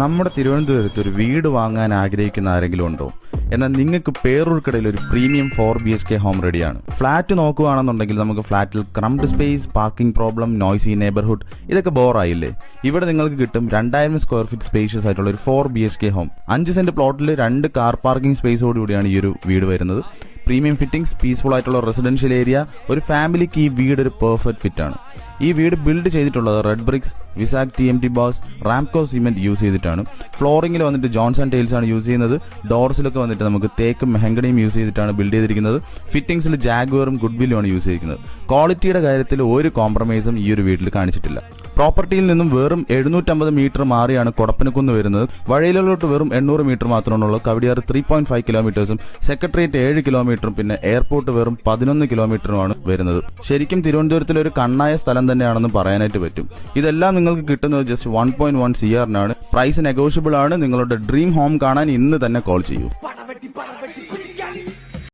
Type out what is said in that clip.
നമ്മുടെ തിരുവനന്തപുരത്ത് ഒരു വീട് വാങ്ങാൻ ആഗ്രഹിക്കുന്ന ആരെങ്കിലും ഉണ്ടോ? എന്നാൽ നിങ്ങൾക്ക് പേരൂർക്കടയിൽ ഒരു പ്രീമിയം 4 BHK ഹോം റെഡിയാണ്. ഫ്ലാറ്റ് നോക്കുകയാണെന്നുണ്ടെങ്കിൽ നമുക്ക് ഫ്ലാറ്റിൽ cramped space, parking problem, noisy neighbourhood ഇതൊക്കെ ബോറായില്ലേ? ഇവിടെ നിങ്ങൾക്ക് കിട്ടും 2000 സ്ക്വയർ ഫീറ്റ് സ്പേഷ്യസ് ആയിട്ടുള്ള ഒരു 4 BHK ഹോം. 5 സെന്റ് പ്ലോട്ടിൽ 2 കാർ പാർക്കിംഗ് സ്പേസോടുകൂടിയാണ് ഈ ഒരു വീട് വരുന്നത്. പ്രീമിയം ഫിറ്റിംഗ്സ്, പീസ്ഫുൾ ആയിട്ടുള്ള റെസിഡൻഷ്യൽ ഏരിയ, ഒരു ഫാമിലിക്ക് ഈ വീട് ഒരു പെർഫെക്റ്റ് ഫിറ്റ് ആണ്. ഈ വീട് ബിൽഡ് ചെയ്തിട്ടുള്ളത് red bricks, Vizag TMT bars, Ramco cement use ചെയ്തിട്ടാണ്. ഫ്ലോറിംഗിൽ വന്നിട്ട് ജോൺസൺ ടൈൽസ് ആണ് യൂസ് ചെയ്യുന്നത്. ഡോർസിലൊക്കെ വന്നിട്ട് നമുക്ക് തേക്കും മെഹങ്കണിയും യൂസ് ചെയ്തിട്ടാണ് ബിൽഡ് ചെയ്തിരിക്കുന്നത്. ഫിറ്റിംഗ്സിൽ ജാഗ്വറും ഗുഡ്വില്ലും ആണ് യൂസ് ചെയ്തിരിക്കുന്നത്. ക്വാളിറ്റിയുടെ കാര്യത്തിൽ ഒരു കോംപ്രമൈസും ഈ ഒരു വീട്ടിൽ കാണിച്ചിട്ടില്ല. പ്രോപ്പർട്ടിയിൽ നിന്നും വെറും 750 മീറ്റർ മാറിയാണ് കൊടപ്പനക്കുന്ന് വരുന്നത്. വഴിയിലോട്ട് വെറും 800 മീറ്റർ മാത്രമാണുള്ളത്. കവടിയാർ 3.5 കിലോമീറ്റേഴ്സും സെക്രട്ടേറിയറ്റ് 7 കിലോമീറ്ററും പിന്നെ എയർപോർട്ട് വെറും 11 കിലോമീറ്ററുമാണ് വരുന്നത്. ശരിക്കും തിരുവനന്തപുരത്തിൽ ഒരു കണ്ണായ സ്ഥലം തന്നെയാണെന്ന് പറയാനായിട്ട് പറ്റും. ഇതെല്ലാം നിങ്ങൾക്ക് കിട്ടുന്നത് ജസ്റ്റ് 1.1 CR-നാണ്. പ്രൈസ് നെഗോഷ്യബിൾ ആണ്. നിങ്ങളുടെ ഡ്രീം ഹോം കാണാൻ ഇന്ന് തന്നെ കോൾ ചെയ്യൂ.